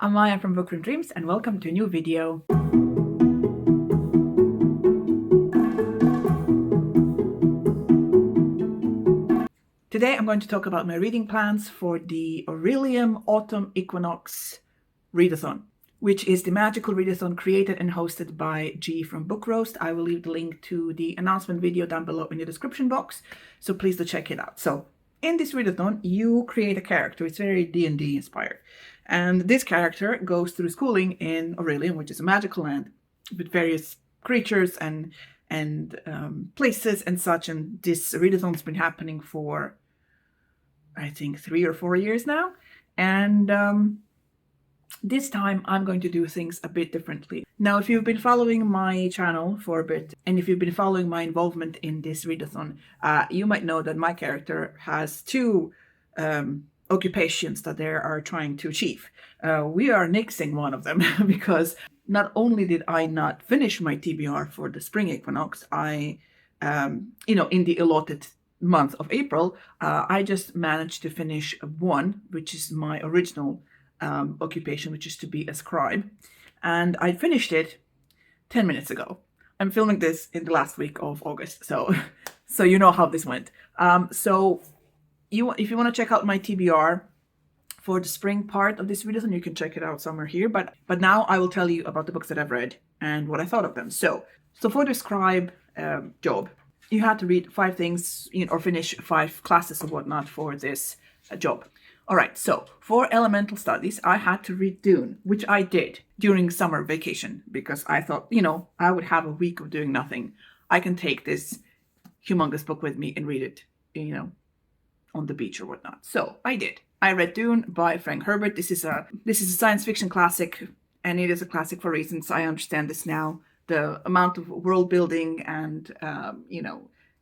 I'm Maya from Bookroom Dreams and welcome to a new video. Today I'm going to talk about my reading plans for the Orilium Autumn Equinox readathon, which is the magical readathon created and hosted by G from Book Roast. I will leave the link to the announcement video down below in the description box, so please do check it out. So in this readathon, you create a character. It's very D&D inspired. And this character goes through schooling in Orilium, which is a magical land with various creatures and places and such. And this readathon's been happening for, I think, 3 or 4 years now. And this time I'm going to do things a bit differently. Now, if you've been following my channel for a bit, and if you've been following my involvement in this readathon, you might know that my character has two occupations that they are trying to achieve. We are nixing one of them because not only did I not finish my TBR for the Spring Equinox, in the allotted month of April, I just managed to finish one, which is my original occupation, which is to be a scribe, and I finished it 10 minutes ago. I'm filming this in the last week of August, so you know how this went. If you want to check out my TBR for the spring part of this readathon, you can check it out somewhere here. But now I will tell you about the books that I've read and what I thought of them. So for the scribe job, you had to read 5 things, or finish 5 classes or whatnot for this job. All right, so for elemental studies, I had to read Dune, which I did during summer vacation because I thought, I would have a week of doing nothing. I can take this humongous book with me and read it, on the beach or whatnot. So I did. I read Dune by Frank Herbert. This is a science fiction classic, and it is a classic for reasons. I understand this now. The amount of world building and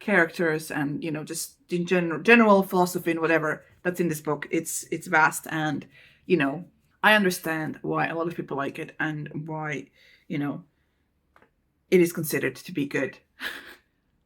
characters and just in general philosophy and whatever that's in this book, it's vast, and I understand why a lot of people like it and why it is considered to be good.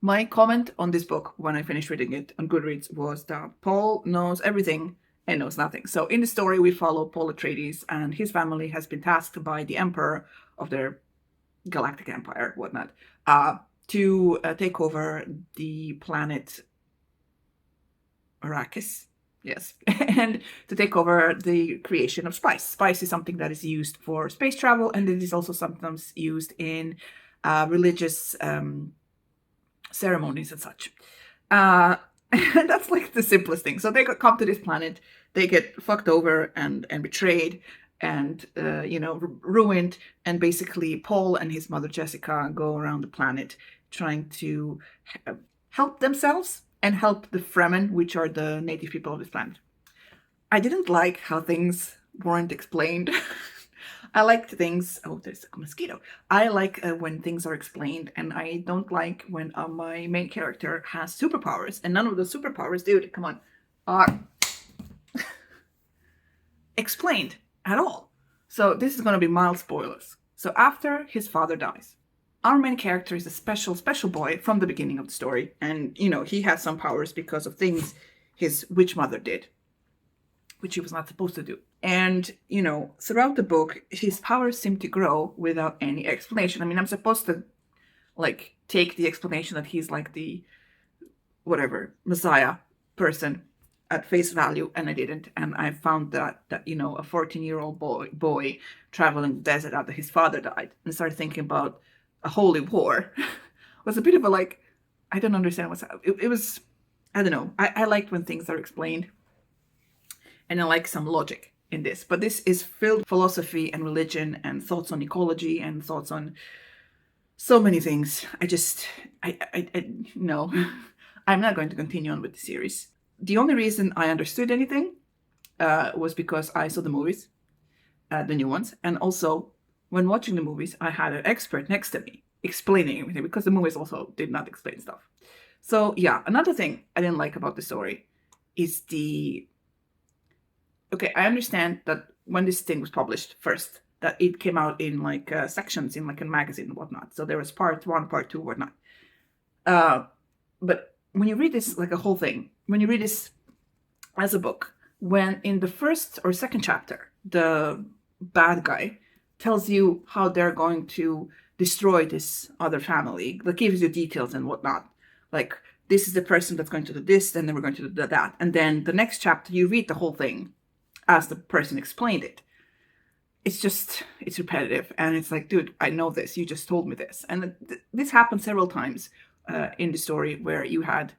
My comment on this book when I finished reading it on Goodreads was that Paul knows everything and knows nothing. So in the story, we follow Paul Atreides, and his family has been tasked by the emperor of their galactic empire, whatnot, to take over the planet Arrakis. Yes, and to take over the creation of spice. Spice is something that is used for space travel, and it is also sometimes used in religious ceremonies and such. And that's like the simplest thing. So they come to this planet, they get fucked over and betrayed and ruined, and basically Paul and his mother Jessica go around the planet trying to help themselves and help the Fremen, which are the native people of this planet. I didn't like how things weren't explained. I liked things. Oh, there's a mosquito. I like when things are explained, and I don't like when my main character has superpowers, and none of the superpowers, dude, come on, are explained at all. So this is going to be mild spoilers. So after his father dies, our main character is a special boy from the beginning of the story, and he has some powers because of things his witch mother did, which he was not supposed to do. And, throughout the book, his powers seem to grow without any explanation. I mean, I'm supposed to, take the explanation that he's like the, whatever, messiah person at face value, and I didn't. And I found that a 14-year-old boy traveling the desert after his father died and started thinking about a holy war was a bit of a, I don't understand what's happening. It was, I don't know. I liked when things are explained. And I like some logic in this. But this is filled with philosophy and religion and thoughts on ecology and thoughts on so many things. No. I'm not going to continue on with the series. The only reason I understood anything was because I saw the movies, the new ones. And also, when watching the movies, I had an expert next to me explaining everything, because the movies also did not explain stuff. So yeah, another thing I didn't like about the story is okay, I understand that when this thing was published first, that it came out in sections in a magazine and whatnot. So there was part 1, part 2, whatnot. But when you read this a whole thing, when you read this as a book, when in the first or second chapter, the bad guy tells you how they're going to destroy this other family, that gives you details and whatnot. Like, this is the person that's going to do this, and then we're going to do that. And then the next chapter, you read the whole thing as the person explained it. It's repetitive. And it's like, dude, I know this. You just told me this. And this happened several times in the story where you had,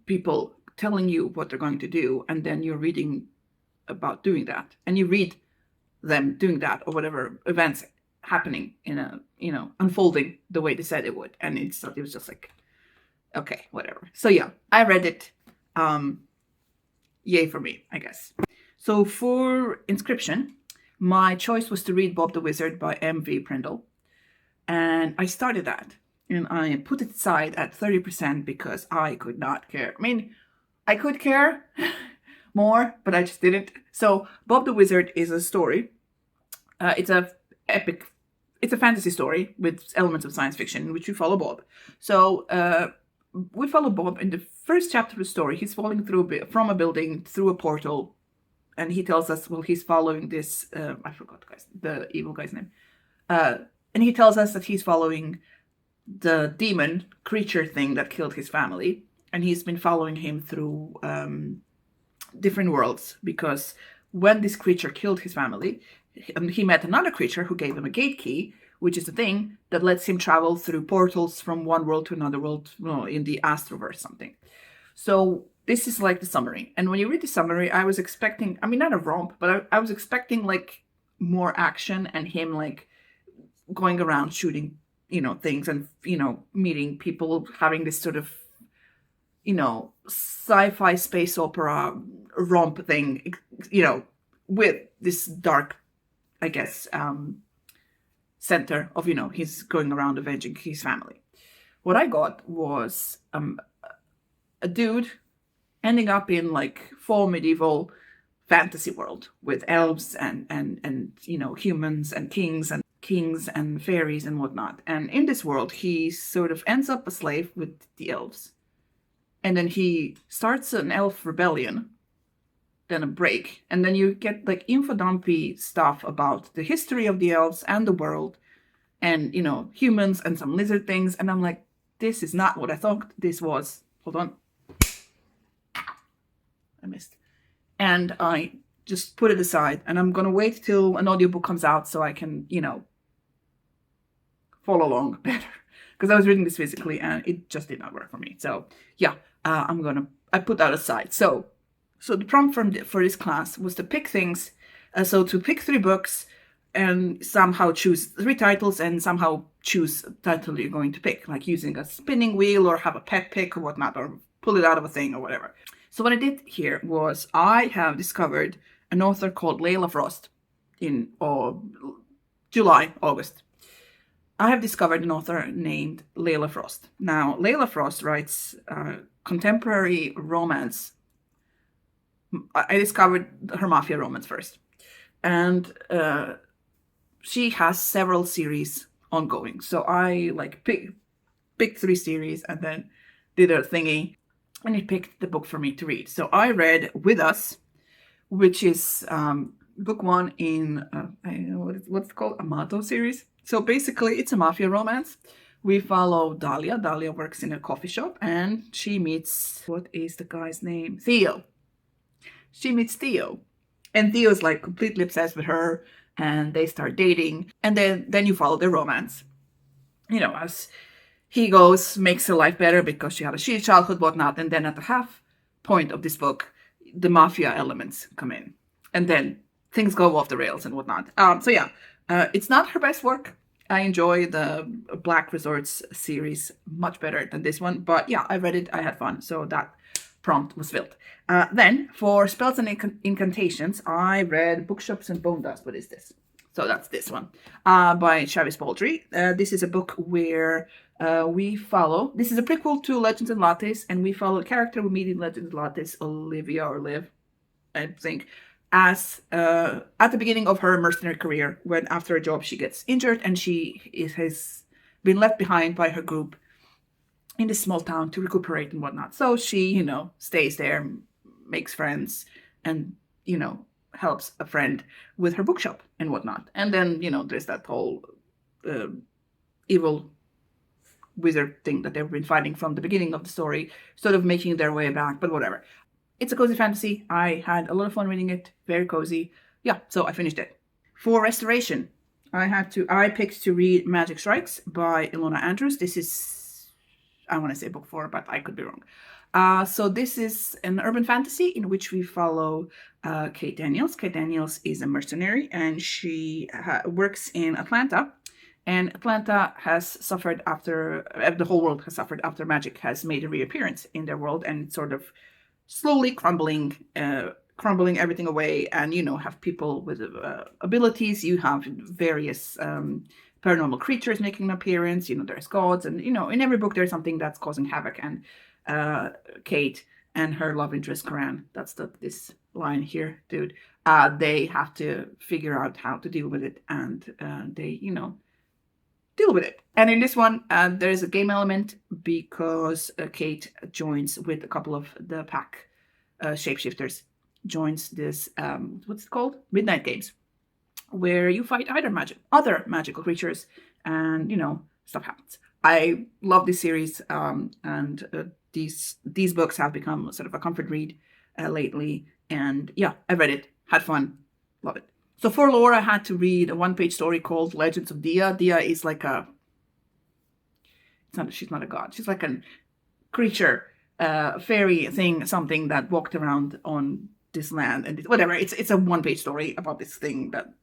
people telling you what they're going to do. And then you're reading about doing that. And you read them doing that or whatever events happening in a, unfolding the way they said it would. And it was just like, okay, whatever. So yeah, I read it. Yay for me, I guess. So for Inscription, my choice was to read Bob the Wizard by M.V. Prindle. And I started that. And I put it aside at 30% because I could not care. I mean, I could care more, but I just didn't. So Bob the Wizard is a story. It's a fantasy story with elements of science fiction in which we follow Bob. So we follow Bob in the first chapter of the story. He's falling from a building through a portal. And he tells us, well, he's following this, I forgot the evil guy's name. And he tells us that he's following the demon creature thing that killed his family. And he's been following him through different worlds. Because when this creature killed his family, he met another creature who gave him a gate key, which is a thing that lets him travel through portals from one world to another world, in the Astroverse something. So this is like the summary. And when you read the summary, I was expecting, not a romp, but I was expecting like more action and him like going around shooting, things and, meeting people, having this sort of, sci-fi space opera romp thing, with this dark, I guess, center of, he's going around avenging his family. What I got was a dude ending up in like full medieval fantasy world with elves and humans and kings and fairies and whatnot. And in this world, he sort of ends up a slave with the elves. And then he starts an elf rebellion, then a break. And then you get like infodumpy stuff about the history of the elves and the world and, humans and some lizard things. And I'm like, this is not what I thought this was. Hold on. I missed. And I just put it aside. And I'm going to wait till an audiobook comes out so I can, follow along better. Because I was reading this physically and it just did not work for me. So yeah, I put that aside. So the prompt for this class was to pick things. So to pick 3 books and somehow choose 3 titles and somehow choose a title you're going to pick. Like using a spinning wheel or have a pet pick or whatnot, or pull it out of a thing or whatever. So what I did here was I have discovered an author called Layla Frost in August. I have discovered an author named Layla Frost. Now, Layla Frost writes contemporary romance. I discovered her mafia romance first. And she has several series ongoing. So I picked 3 series and then did a thingy. And it picked the book for me to read. So I read With Us, which is book 1 in, I don't know what's it called, Amato series. So basically, it's a mafia romance. We follow Dahlia. Dahlia works in a coffee shop and she meets, what is the guy's name? Theo. She meets Theo. And Theo's like completely obsessed with her and they start dating. And then you follow their romance. As he goes, makes her life better because she had a shitty childhood, whatnot. And then at the half point of this book, the mafia elements come in. And then things go off the rails and whatnot. So yeah, it's not her best work. I enjoy the Black Resorts series much better than this one. But yeah, I read it. I had fun. So that prompt was filled. Then for Spells and Incantations, I read Bookshops and Bone Dust. What is this? So that's this one by Travis Baldry. This is a book where we follow, this is a prequel to Legends and Lattes, and we follow a character we meet in Legends and Lattes, Olivia or Liv, I think, as at the beginning of her mercenary career, when after a job she gets injured and she has been left behind by her group in this small town to recuperate and whatnot. So she, stays there, makes friends, and, helps a friend with her bookshop and whatnot. And then, there's that whole evil wizard thing that they've been fighting from the beginning of the story, sort of making their way back, but whatever. It's a cozy fantasy. I had a lot of fun reading it. Very cozy. Yeah, so I finished it. For restoration, I picked to read Magic Strikes by Ilona Andrews. This is, I want to say book 4, but I could be wrong. So this is an urban fantasy in which we follow Kate Daniels. Kate Daniels is a mercenary, and she works in Atlanta. And Atlanta has suffered after, the whole world has suffered after magic has made a reappearance in their world, and sort of slowly crumbling everything away. And, have people with abilities. You have various paranormal creatures making an appearance. There's gods, and, in every book there's something that's causing havoc. And Kate and her love interest, Karan, that's this line here, dude. They have to figure out how to deal with it, and they, deal with it. And in this one, there's a game element because Kate joins with a couple of the pack shapeshifters, joins this, what's it called? Midnight Games, where you fight other magical creatures, and, stuff happens. I love this series, and these books have become sort of a comfort read lately. And yeah, I read it, had fun, love it. So for Laura, I had to read a one-page story called Legends of Dia. Dia is like she's not a god. She's like a creature, fairy thing, something that walked around on this land and whatever. It's a one-page story about this thing that,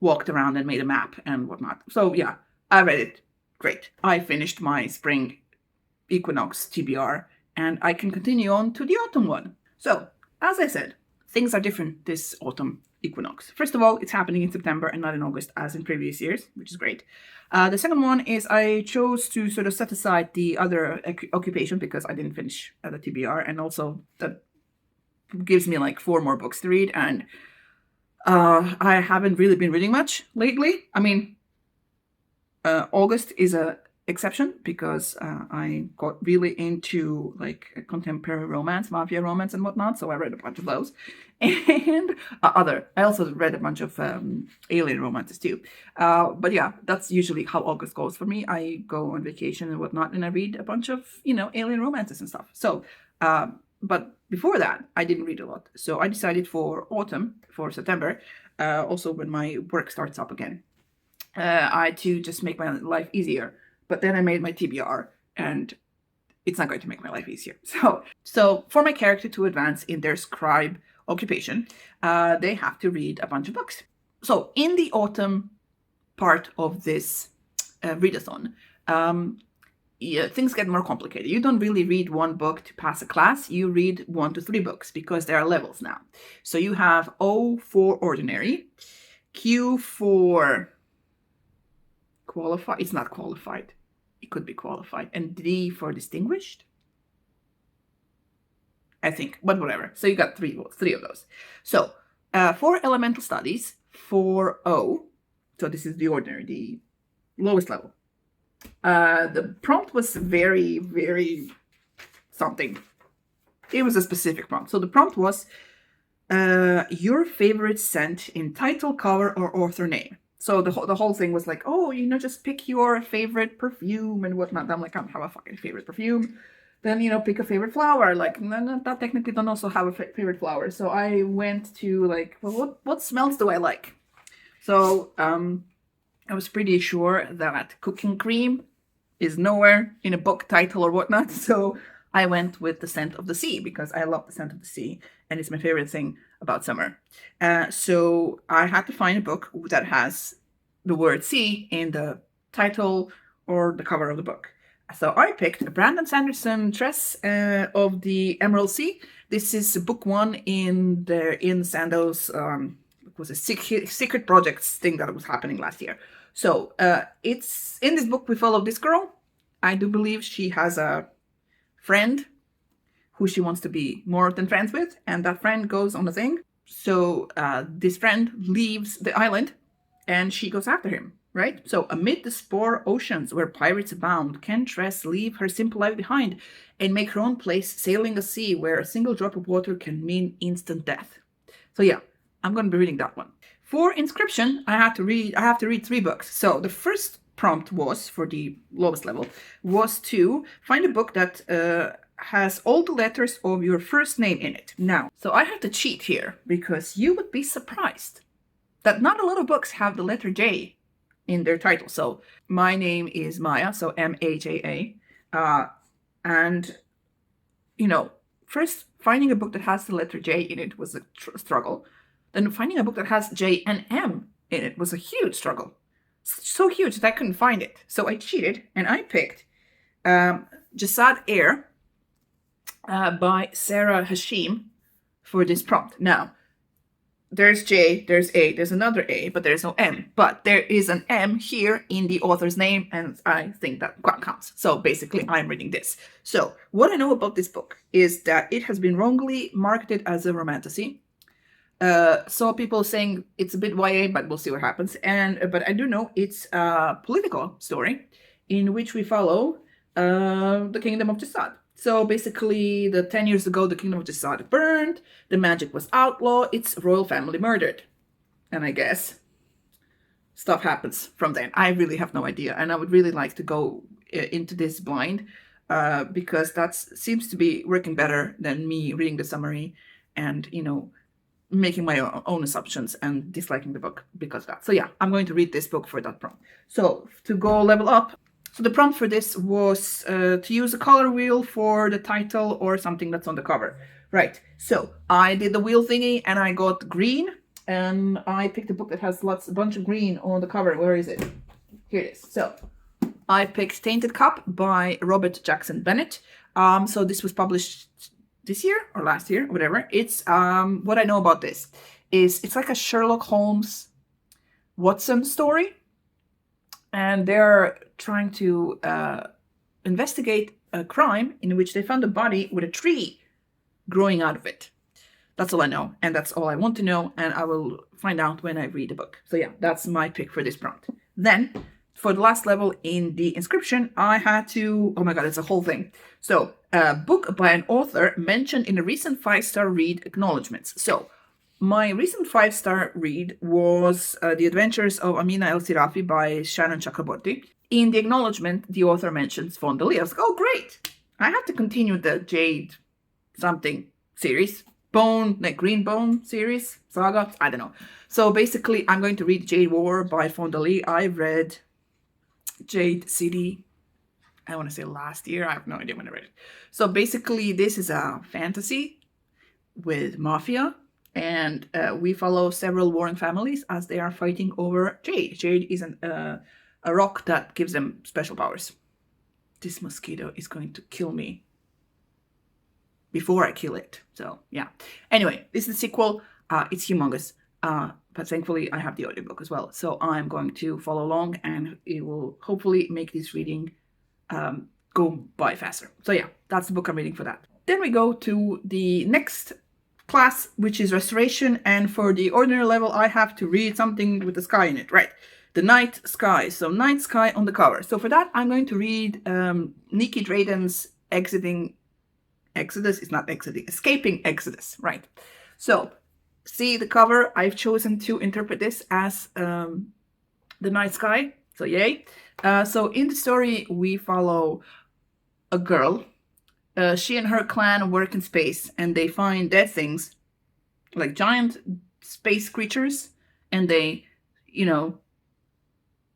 walked around and made a map and whatnot. So yeah, I read it. Great. I finished my Spring Equinox TBR, and I can continue on to the autumn one. So, as I said, things are different this autumn equinox. First of all, it's happening in September and not in August as in previous years, which is great. The second one is I chose to sort of set aside the other occupation because I didn't finish the TBR, and also that gives me like 4 more books to read, and I haven't really been reading much lately. I mean, August is a exception because I got really into like contemporary romance, mafia romance and whatnot, so I read a bunch of those. And I also read a bunch of alien romances too. But yeah, that's usually how August goes for me. I go on vacation and whatnot, and I read a bunch of, alien romances and stuff. So, but before that, I didn't read a lot. So I decided for autumn, for September, also when my work starts up again, to just make my life easier. But then I made my TBR, and it's not going to make my life easier. So for my character to advance in their scribe occupation, they have to read a bunch of books. So in the autumn part of this readathon, things get more complicated. You don't really read one book to pass a class. You read 1 to 3 books because there are levels now. So you have O for ordinary, Q for qualified. It's not qualified. It could be qualified. And D for distinguished, I think, but whatever. So you got 3 of those. So for elemental studies, for O, so this is the ordinary, the lowest level. The prompt was very, very something. It was a specific prompt. So the prompt was your favorite scent in title, cover, or author name. So the whole thing was like, oh, just pick your favorite perfume and whatnot. I'm like, I don't have a fucking favorite perfume. Then, pick a favorite flower. Like, no, that technically don't also have a favorite flower. So I went to like, well, what smells do I like? So I was pretty sure that cooking cream is nowhere in a book title or whatnot. So I went with the scent of the sea because I love the scent of the sea, and it's my favorite thing about summer. So I had to find a book that has the word sea in the title or the cover of the book. So I picked Brandon Sanderson Tress of the Emerald Sea. This is book 1 in Sandoz. It was a secret projects thing that was happening last year. So it's in this book we follow this girl. I do believe she has a friend who she wants to be more than friends with, and that friend goes on a thing. So this friend leaves the island, and she goes after him, right? So amid the spore oceans where pirates abound, can Tress leave her simple life behind and make her own place, sailing a sea where a single drop of water can mean instant death? So yeah, I'm going to be reading that one. For Inscription, I have to read 3 books. So the first prompt was, for the lowest level, was to find a book that has all the letters of your first name in it. Now, so I have to cheat here because you would be surprised that not a lot of books have the letter J in their title. So my name is Maya, so Maja. And, first finding a book that has the letter J in it was a struggle. Then finding a book that has J and M in it was a huge struggle. So huge that I couldn't find it. So I cheated and I picked Jasad Air by Sarah Hashim for this prompt. Now, there's J, there's A, there's another A, but there's no M. But there is an M here in the author's name, and I think that counts. So basically, I'm reading this. So what I know about this book is that it has been wrongly marketed as a romantasy. Saw people saying it's a bit YA, but we'll see what happens. But I do know it's a political story in which we follow the kingdom of Jasad. So basically, 10 years ago, the kingdom of Jasad burned, the magic was outlawed, its royal family murdered. And I guess stuff happens from then. I really have no idea. And I would really like to go into this blind because that seems to be working better than me reading the summary and, making my own assumptions and disliking the book because of that. So yeah, I'm going to read this book for that prompt. So to go level up, so the prompt for this was to use a color wheel for the title or something that's on the cover. Right, so I did the wheel thingy and I got green, and I picked a book that has a bunch of green on the cover. Where is it? Here it is. So I picked Tainted Cup by Robert Jackson Bennett. So this was published this year or last year, whatever. It's what I know about this is it's like a Sherlock Holmes Watson story, and they're trying to investigate a crime in which they found a body with a tree growing out of it. That's all I know, and that's all I want to know, and I will find out when I read the book. So yeah, that's my pick for this prompt. Then, for the last level in the Inscription, I had to, oh my god, it's a whole thing. So, a book by an author mentioned in a recent 5-star read acknowledgements. So, my recent 5-star read was The Adventures of Amina El-Sirafi by Shannon Chakraborty. In the acknowledgement, the author mentions fondly. I was like, oh, great. I have to continue the Jade something series. Green Bone series, saga, I don't know. So basically, I'm going to read Jade War by Fondali. I read Jade City, I want to say last year. I have no idea when I read it. So basically, this is a fantasy with mafia. And we follow several warring families as they are fighting over Jade. Jade is a rock that gives them special powers. This mosquito is going to kill me before I kill it. So, yeah. Anyway, this is the sequel. It's humongous. But thankfully, I have the audiobook as well. So I'm going to follow along, and it will hopefully make this reading go by faster. So, yeah, that's the book I'm reading for that. Then we go to the next class, which is Restoration, and for the ordinary level I have to read something with the sky in it, right? The night sky, so night sky on the cover. So for that I'm going to read Nikki Drayden's Escaping Exodus, right? So see the cover, I've chosen to interpret this as the night sky, so yay. So in the story we follow a girl. She and her clan work in space, and they find dead things, like giant space creatures, and they,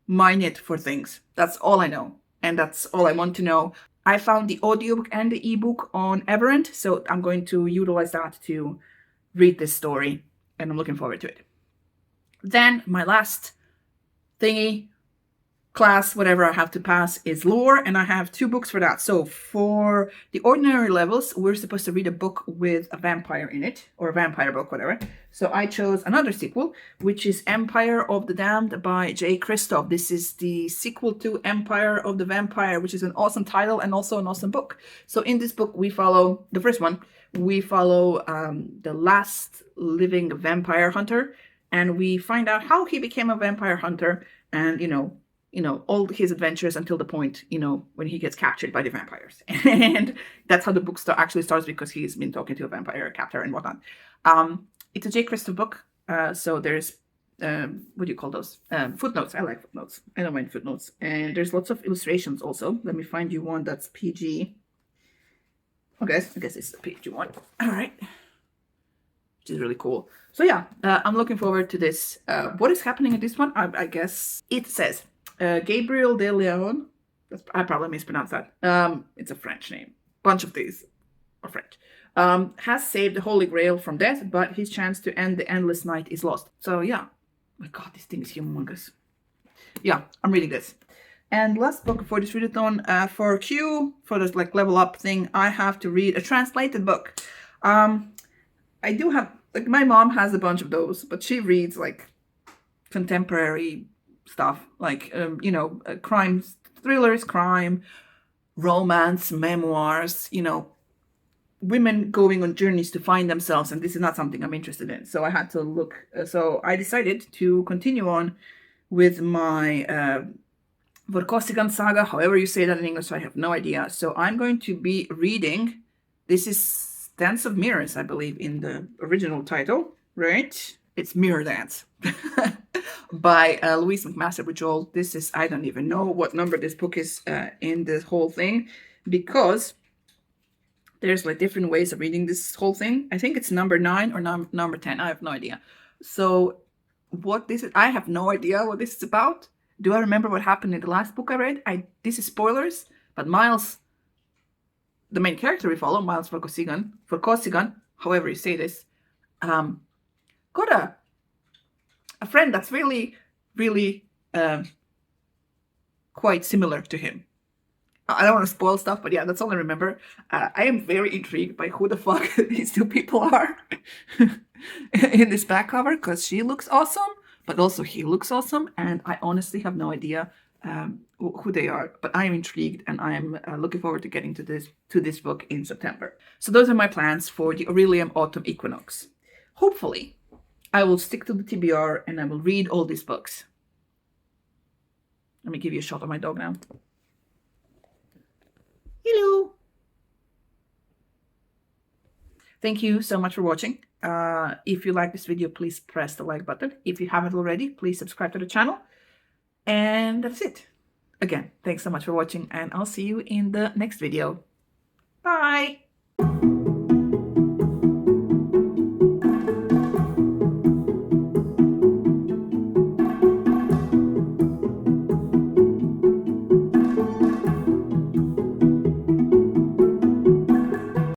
mine it for things. That's all I know, and that's all I want to know. I found the audiobook and the ebook on Everent, so I'm going to utilize that to read this story, and I'm looking forward to it. Then my last thingy, class, whatever I have to pass, is lore, and I have 2 books for that. So for the ordinary levels, we're supposed to read a book with a vampire in it, or a vampire book, whatever. So I chose another sequel, which is Empire of the Damned by J. Christoph. This is the sequel to Empire of the Vampire, which is an awesome title and also an awesome book. So in this book, we follow, the first one, we follow the last living vampire hunter, and we find out how he became a vampire hunter, and, all his adventures until the point, when he gets captured by the vampires. And that's how the book actually starts, because he's been talking to a vampire captor and whatnot. It's a J. Christoph book. So there's what do you call those? Footnotes. I like footnotes. I don't mind footnotes. And there's lots of illustrations also. Let me find you one that's PG. Okay, I guess it's the PG one. All right. Which is really cool. So yeah, I'm looking forward to this. What is happening in this one? I guess it says Gabriel de Leon. I probably mispronounced that. It's a French name. Bunch of these are French. Has saved the Holy Grail from death, but his chance to end the endless night is lost. So yeah. My God, this thing is humongous. Yeah, I'm reading this. And last book for this readathon, for Q, for this like level up thing, I have to read a translated book. I do have, like, my mom has a bunch of those, but she reads like contemporary stuff, like, you know, crime, thrillers, crime, romance, memoirs, you know, women going on journeys to find themselves, and this is not something I'm interested in. So I had to look. So I decided to continue on with my Vorkosigan saga, however you say that in English, I have no idea. So I'm going to be reading, this is Dance of Mirrors, I believe, in the original title, right? It's Mirror Dance by Louise McMaster, which all, this is, I don't even know what number this book is in the whole thing, because there's like different ways of reading this whole thing. I think it's number 9 or number 10. I have no idea. So what this is, I have no idea what this is about. Do I remember what happened in the last book I read? This is spoilers, but Miles, the main character we follow, Miles Vorkosigan, however you say this, got a friend that's really, really quite similar to him. I don't want to spoil stuff, but yeah, that's all I remember. I am very intrigued by who the fuck these two people are in this back cover, because she looks awesome, but also he looks awesome, and I honestly have no idea who they are. But I am intrigued, and I am looking forward to getting to this book in September. So those are my plans for the Orilium Autumn Equinox. Hopefully, I will stick to the TBR and I will read all these books. Let me give you a shot of my dog now. Hello. Thank you so much for watching. If you like this video, please press the like button. If you haven't already, please subscribe to the channel. And that's it. Again, thanks so much for watching, and I'll see you in the next video. Bye.